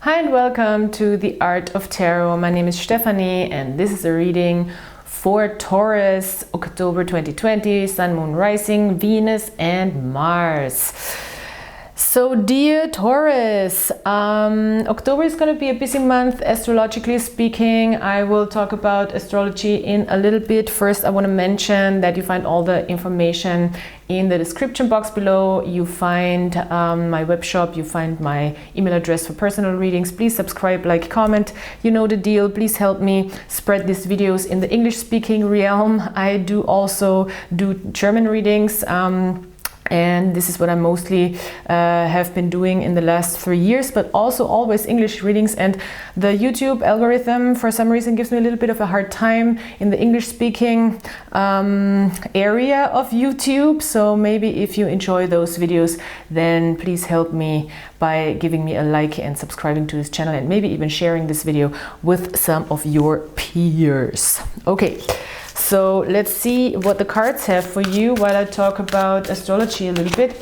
Hi and welcome to the Art of Tarot. My name is Stephanie and this is a reading for Taurus, October 2020, Sun, Moon, Rising, Venus and Mars. So dear Taurus, October is going to be a busy month astrologically speaking. I will talk about astrology in a little bit. First I want to mention that you find all the information in the description box below. You find my webshop, you find my email address for personal readings. Please subscribe, like, comment. You know the deal. Please help me spread these videos in the English speaking realm. I do also do German readings. And this is what I mostly have been doing in the last 3 years, but also always English readings. And the YouTube algorithm for some reason gives me a little bit of a hard time in the English speaking area of YouTube. So maybe if you enjoy those videos, then please help me by giving me a like and subscribing to this channel and maybe even sharing this video with some of your peers. Okay. So let's see what the cards have for you while I talk about astrology a little bit.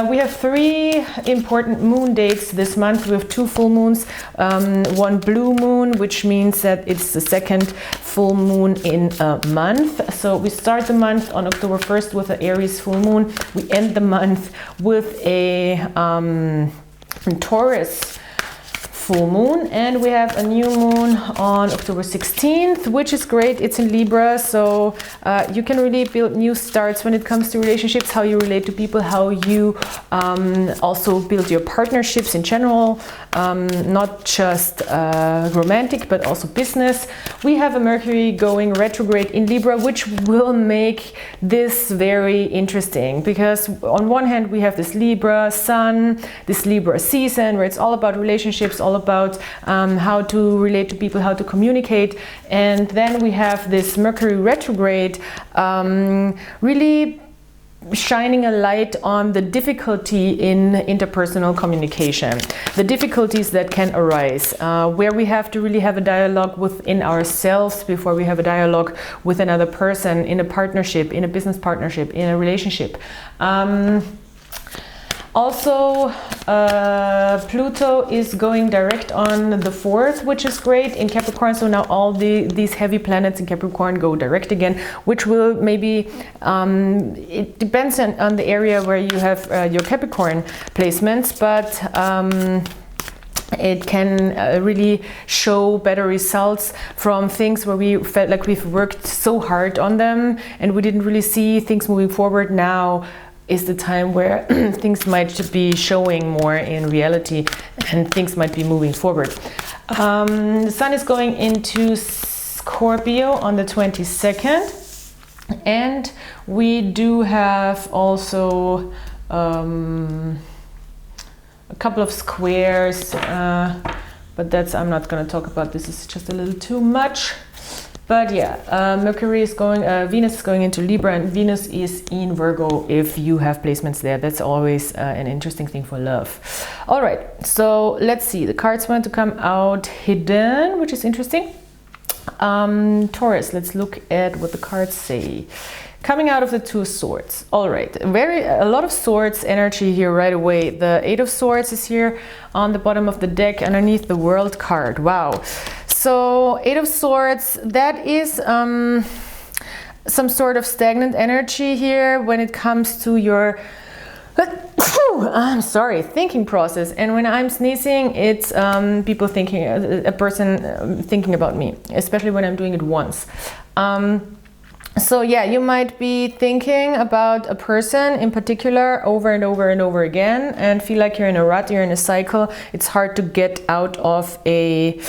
We have 3 important moon dates this month. We have 2 full moons, 1 blue moon, which means that it's the 2nd full moon in a month. So we start the month on October 1st with an Aries full moon. We end the month with a Taurus full moon, and we have a new moon on October 16th, which is great. It's in Libra, so you can really build new starts when it comes to relationships, how you relate to people, how you also build your partnerships in general, not just romantic but also business. We have a Mercury going retrograde in Libra, which will make this very interesting because on one hand we have this Libra Sun, this Libra season where it's all about relationships, all about how to relate to people, how to communicate, and then we have this Mercury retrograde really shining a light on the difficulty in interpersonal communication, the difficulties that can arise, where we have to really have a dialogue within ourselves before we have a dialogue with another person, in a partnership, in a business partnership, in a relationship. Also, Pluto is going direct on the 4th, which is great in Capricorn. So now all these heavy planets in Capricorn go direct again, which will maybe, it depends on the area where you have your Capricorn placements, but it can really show better results from things where we felt like we've worked so hard on them and we didn't really see things moving forward. Now is the time where things might be showing more in reality and things might be moving forward. The Sun is going into Scorpio on the 22nd, and we do have also a couple of squares, but that's, I'm not going to talk about this, it's just a little too much. But yeah, Mercury is going, Venus is going into Libra, and Venus is in Virgo if you have placements there. That's always an interesting thing for love. All right, so let's see. The cards want to come out hidden, which is interesting. Taurus, let's look at what the cards say. Coming out of the 2 of Swords. All right, a lot of Swords energy here right away. The 8 of Swords is here on the bottom of the deck underneath the World card. Wow. So 8 of Swords, that is some sort of stagnant energy here when it comes to your I'm sorry, thinking process. And when I'm sneezing, it's people thinking, a person thinking about me, especially when I'm doing it once. So yeah, you might be thinking about a person in particular over and over and over again and feel like you're in a rut, you're in a cycle. It's hard to get out of a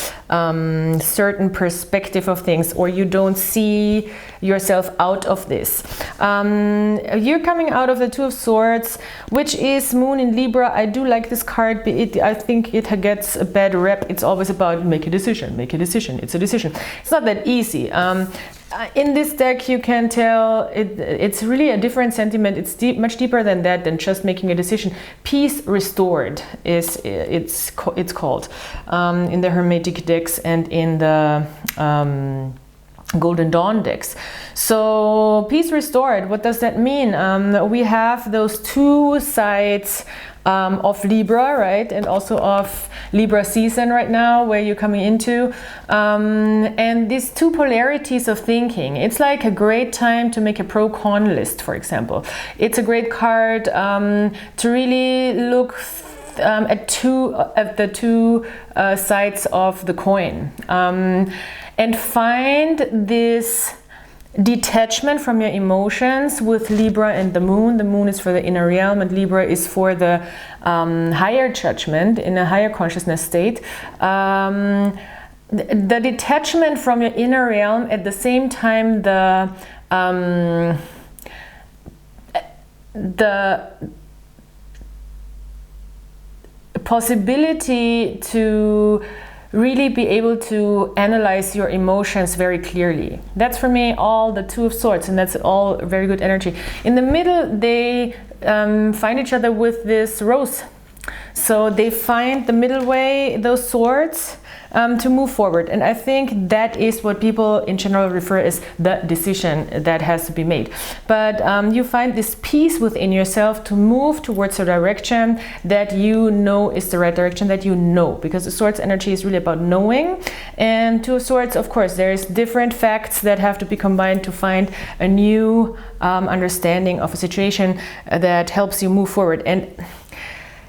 certain perspective of things, or you don't see yourself out of this. You're coming out of the 2 of Swords, which is Moon in Libra. I do like this card. I think it gets a bad rep. It's always about make a decision, make a decision. It's a decision. It's not that easy. In this deck you can tell it's really a different sentiment. It's much deeper than that, than just making a decision. Peace restored is it's called in the Hermetic decks and in the Golden Dawn decks. So peace restored, what does that mean? We have those 2 sides of Libra, right, and also of Libra season right now, where you're coming into. And these two polarities of thinking, it's like a great time to make a pro-con list, for example. It's a great card to really look at the two sides of the coin, and find this detachment from your emotions with Libra and the moon. The moon is for the inner realm, and Libra is for the higher judgment in a higher consciousness state. The detachment from your inner realm, at the same time the possibility to really be able to analyze your emotions very clearly. That's for me all the Two of Swords, and that's all very good energy. In the middle, they find each other with this rose. So they find the middle way, those swords, to move forward. And I think that is what people in general refer as the decision that has to be made. But you find this peace within yourself to move towards a direction that you know is the right direction, that you know, because the Swords energy is really about knowing. And Two of Swords, of course, there's different facts that have to be combined to find a new understanding of a situation that helps you move forward. And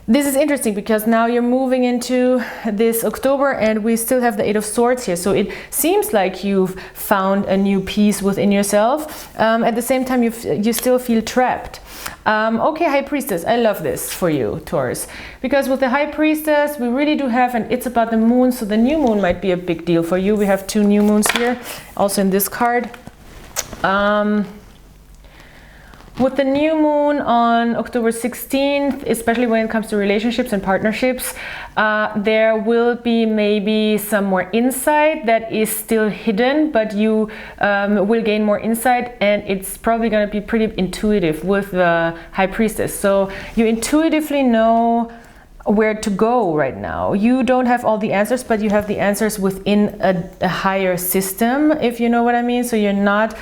this is interesting because now you're moving into this October and we still have the Eight of Swords here. So it seems like you've found a new peace within yourself. At the same time, you still feel trapped. Okay, High Priestess, I love this for you, Taurus. Because with the High Priestess, we really do have, and it's about the moon. So the new moon might be a big deal for you. We have two new moons here, also in this card. With the new moon on October 16th, especially when it comes to relationships and partnerships, there will be maybe some more insight that is still hidden, but you will gain more insight, and it's probably going to be pretty intuitive with the High Priestess. So you intuitively know where to go right now. You don't have all the answers, but you have the answers within a higher system, if you know what I mean. So you're not...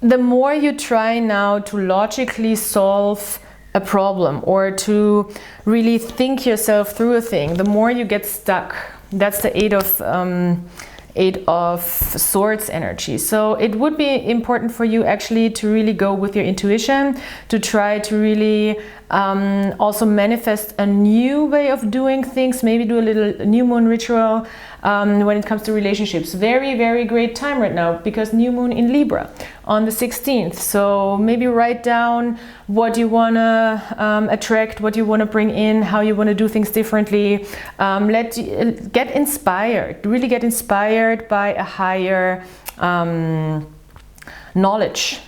The more you try now to logically solve a problem or to really think yourself through a thing, the more you get stuck. That's the Eight of Swords energy. So it would be important for you actually to really go with your intuition, to try to really also manifest a new way of doing things, maybe do a little new moon ritual when it comes to relationships. Very, very great time right now because new moon in Libra on the 16th. So maybe write down what you want to attract, what you want to bring in, how you want to do things differently. Get inspired, really get inspired by a higher knowledge.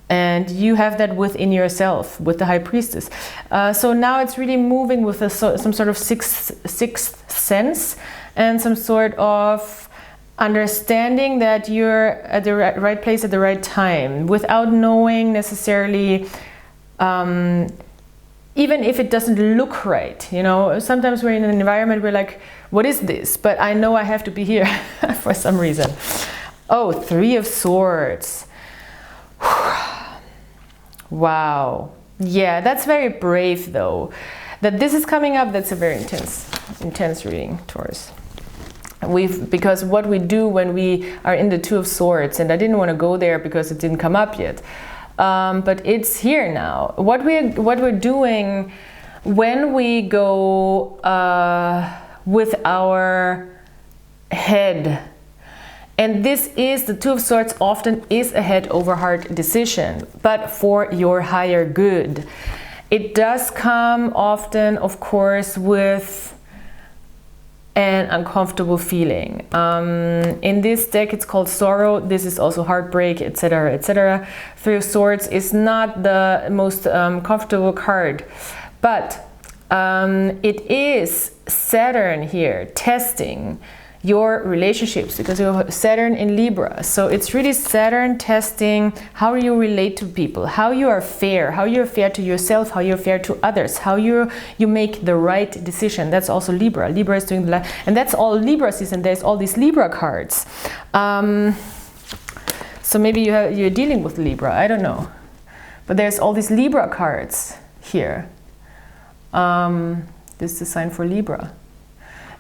And you have that within yourself with the High Priestess. So now it's really moving with some sort of sixth sense and some sort of understanding that you're at the right place at the right time without knowing necessarily, even if it doesn't look right. You know, sometimes we're in an environment where like, what is this? But I know I have to be here for some reason. Oh, Three of Swords. Wow. Yeah, that's very brave though. That this is coming up, that's a very intense reading, Taurus. Because what we do when we are in the Two of Swords, and I didn't want to go there because it didn't come up yet, but it's here now. What we're doing when we go with our head. And this is, the Two of Swords often is a head over heart decision, but for your higher good. It does come often, of course, with an uncomfortable feeling. In this deck, it's called Sorrow. This is also heartbreak, etc., etc. Three of Swords is not the most comfortable card, but it is Saturn here testing your relationships, because you have Saturn in Libra. So it's really Saturn testing how you relate to people, how you are fair, how you're fair to yourself, how you're fair to others, how you make the right decision. That's also Libra. Libra is doing the and that's all Libra season. There's all these Libra cards. So maybe you're dealing with Libra, I don't know. But there's all these Libra cards here. This is a sign for Libra.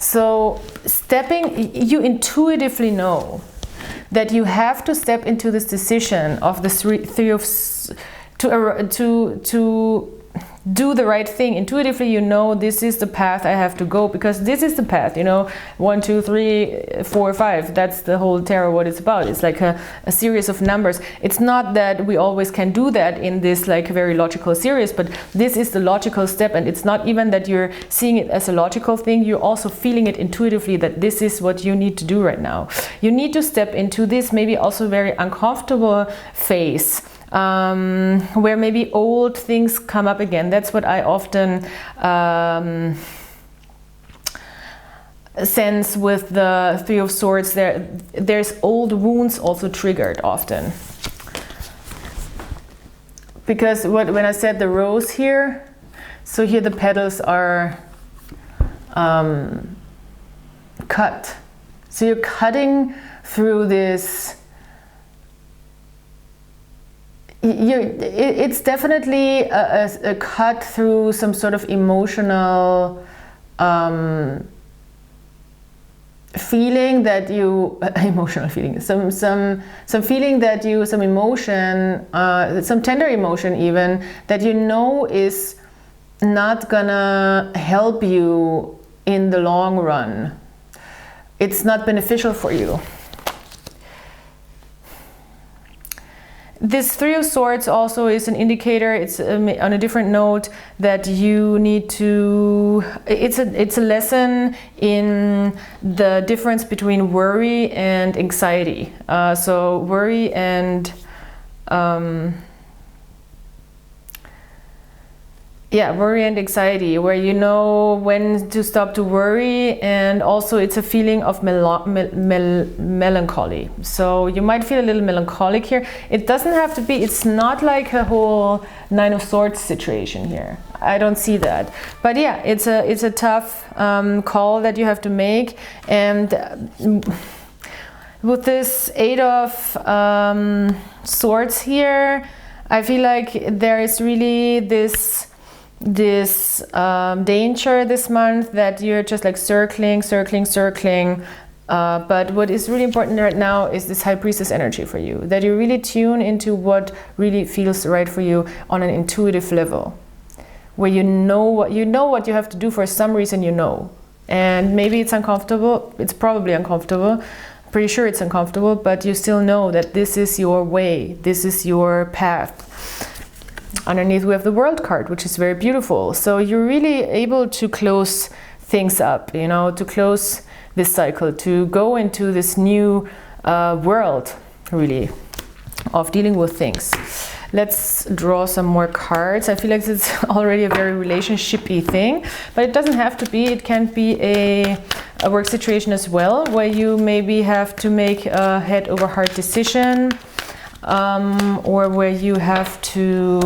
So you intuitively know that you have to step into this decision of the three of to do the right thing. Intuitively, you know, this is the path I have to go, because this is the path, you know, 1, 2, 3, 4, 5. That's the whole tarot, what it's about. It's like a series of numbers. It's not that we always can do that in this like very logical series, but this is the logical step. And it's not even that you're seeing it as a logical thing. You're also feeling it intuitively that this is what you need to do right now. You need to step into this maybe also very uncomfortable phase, where maybe old things come up again. That's what I often sense with the Three of Swords. There's old wounds also triggered often. Because when I said the rose here, so here the petals are cut. So you're cutting through this. It's definitely a cut through some sort of emotional feeling that you some feeling that you, some emotion, some tender emotion even, that you know is not gonna help you in the long run. It's not beneficial for you. This Three of Swords also is an indicator, it's on a different note, that you need to, it's a lesson in the difference between worry and anxiety. So worry and worry and anxiety, where you know when to stop to worry, and also it's a feeling of melancholy. So you might feel a little melancholic here. It doesn't have to be, it's not like a whole Nine of Swords situation here. I don't see that. But yeah, it's a tough call that you have to make. And with this Eight of Swords here, I feel like there is really this danger this month that you're just like circling. But what is really important right now is this High Priestess energy for you, that you really tune into what really feels right for you on an intuitive level, where you know what you have to do for some reason, you know. And maybe it's uncomfortable, it's probably uncomfortable, pretty sure it's uncomfortable, but you still know that this is your way, this is your path. Underneath we have the World card, which is very beautiful. So you're really able to close things up, you know, to close this cycle, to go into this new world, really, of dealing with things. Let's draw some more cards. I feel like it's already a very relationship-y thing, but it doesn't have to be. It can be a work situation as well, where you maybe have to make a head over heart decision, or where you have to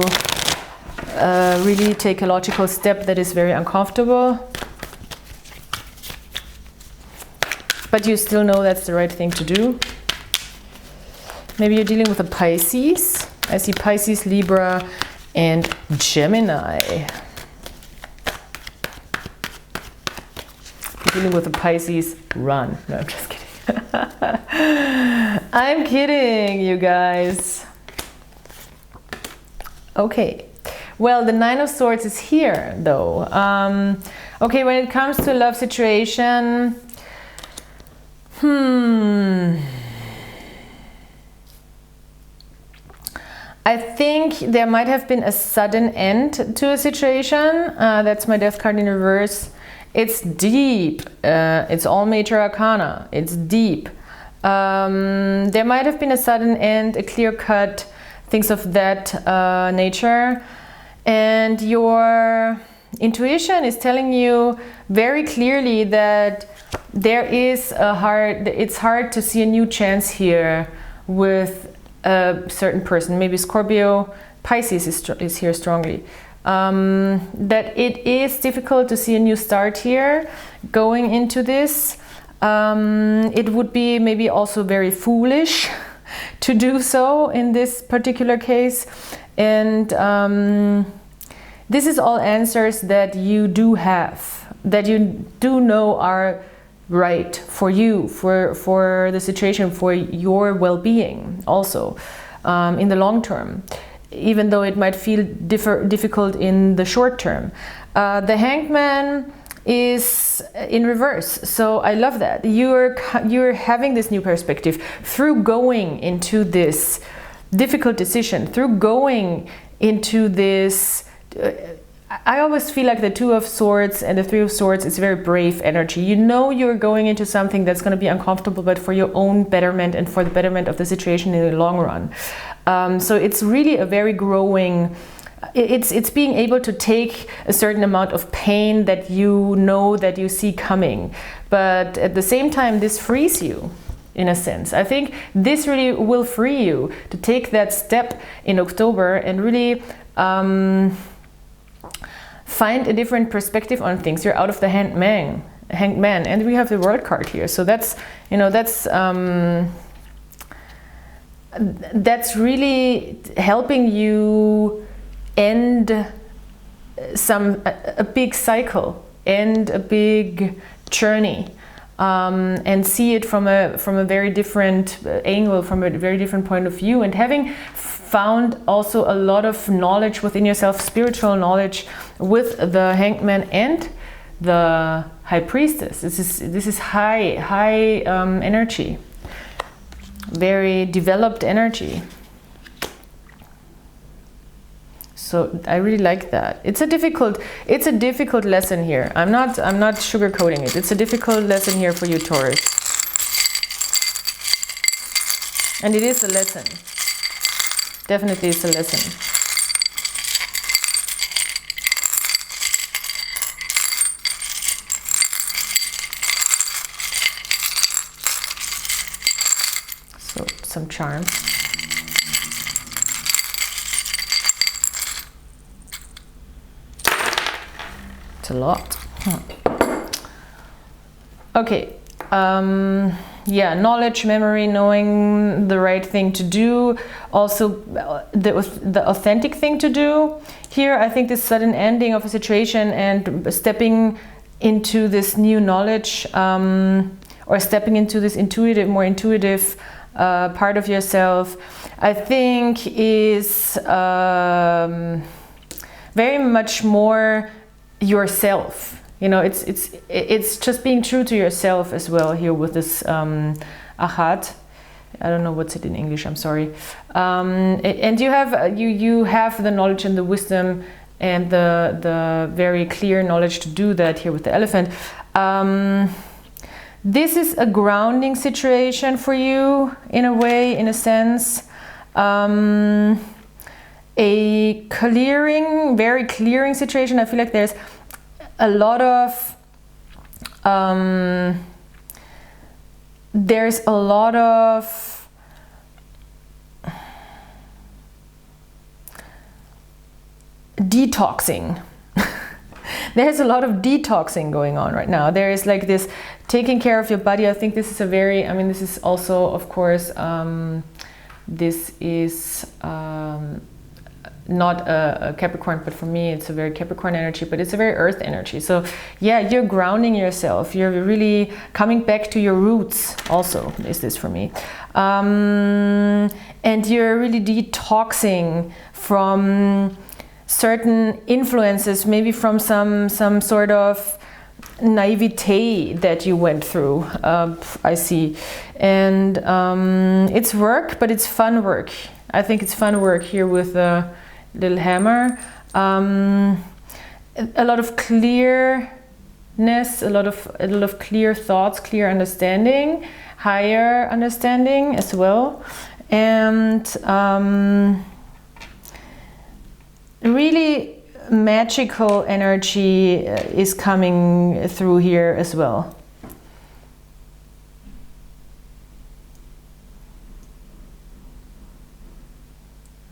really take a logical step that is very uncomfortable, but you still know that's the right thing to do. Maybe you're dealing with a Pisces. I see Pisces, Libra, and Gemini. If you're dealing with a Pisces, run. No, I'm just kidding. I'm kidding, you guys. Okay, well, the Nine of Swords is here, though. Okay, when it comes to love situation, I think there might have been a sudden end to a situation. That's my Death card in reverse. It's deep. It's all major arcana. It's deep. There might have been a sudden end, a clear cut, things of that nature. And your intuition is telling you very clearly that there is it's hard to see a new chance here with a certain person. Maybe Scorpio, Pisces is here strongly. That it is difficult to see a new start here going into this. It would be maybe also very foolish to do so in this particular case. And this is all answers that you do have, that you do know are right for you, for the situation, for your well-being also in the long term, even though it might feel difficult in the short term. The Hanged Man is in reverse, so I love that. You're having this new perspective through going into this difficult decision, through going into this I always feel like the Two of Swords and the Three of Swords is very brave energy. You know you're going into something that's going to be uncomfortable, but for your own betterment and for the betterment of the situation in the long run. So it's really a very growing, it's being able to take a certain amount of pain that you know that you see coming. But at the same time, this frees you. In a sense, I think this really will free you to take that step in October and really find a different perspective on things. You're out of the hanged man, and we have the World card here. So that's, you know, that's really helping you end a big cycle, end a big journey. And see it from a very different angle, from a very different point of view, and having found also a lot of knowledge within yourself, spiritual knowledge with the Hanged Man and the High Priestess. This is high energy, very developed energy. So I really like that. It's a difficult lesson here. I'm not sugarcoating it. It's a difficult lesson here for you, Taurus. And it is a lesson. Definitely it's a lesson. So some charms. A lot. Okay. Yeah, knowledge, memory, knowing the right thing to do, also the authentic thing to do. Here, I think this sudden ending of a situation and stepping into this new knowledge, or stepping into this more intuitive part of yourself, I think is very much more yourself. You know, it's just being true to yourself as well here with this Achat. I don't know what's it in English, I'm sorry. And you have the knowledge and the wisdom and the very clear knowledge to do that here with the Elephant. This is a grounding situation for you in a way, in a sense. A clearing, very clearing situation. I feel like there's a lot of detoxing. There's a lot of detoxing going on right now. There is like this taking care of your body. I think this is this is also, of course, this is not a Capricorn, but for me it's a very Capricorn energy, but it's a very earth energy. So yeah, you're grounding yourself, you're really coming back to your roots also, is this for me. And you're really detoxing from certain influences, maybe from some sort of naivete that you went through, I see. And it's work, but it's fun work. I think it's fun work here with the little hammer. A lot of clearness, a lot of clear thoughts, clear understanding, higher understanding as well, and really magical energy is coming through here as well.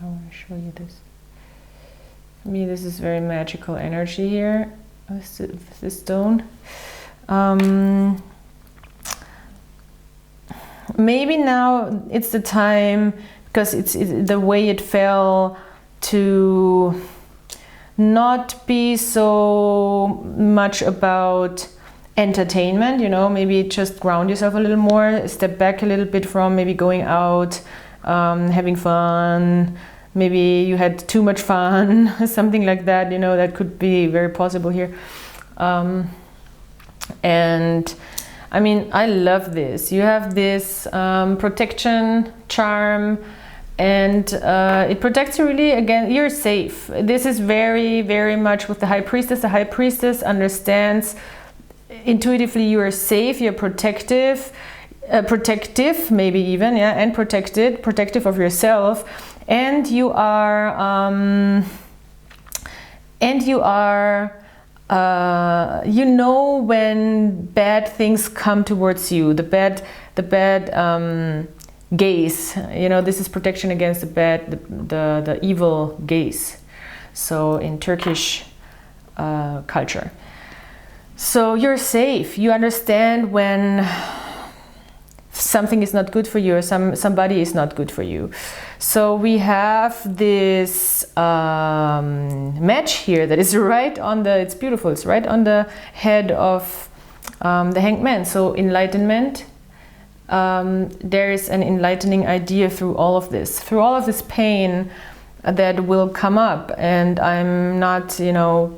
I want to show you this. For me, this is very magical energy here with the stone. Maybe now it's the time, because it's the way it fell, to not be so much about entertainment, you know, maybe just ground yourself a little more, step back a little bit from maybe going out, having fun, maybe you had too much fun, something like that, you know, that could be very possible here. And I mean, I love this. You have this protection, charm, and it protects you really. Again, you're safe. This is very, very much with the High Priestess. The High Priestess understands intuitively you are safe, you're protective, maybe even, yeah, and protective of yourself, and you are, you know when bad things come towards you, the bad gaze, you know, this is protection against the evil gaze. So in Turkish culture. So you're safe. You understand when something is not good for you or somebody is not good for you. So we have this match here that is right on the, it's beautiful, it's right on the head of the Hanged Man. So enlightenment, there is an enlightening idea through all of this pain that will come up. And I'm not, you know,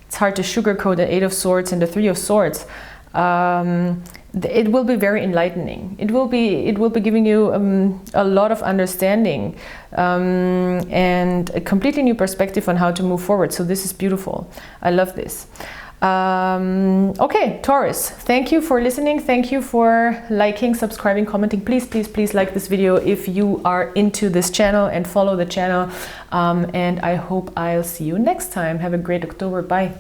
it's hard to sugarcoat the Eight of Swords and the Three of Swords. It will be very enlightening. It will be giving you a lot of understanding and a completely new perspective on how to move forward. So this is beautiful. I love this. Okay, Taurus, thank you for listening. Thank you for liking, subscribing, commenting. Please, please, please like this video if you are into this channel, and follow the channel. And I hope I'll see you next time. Have a great October. Bye.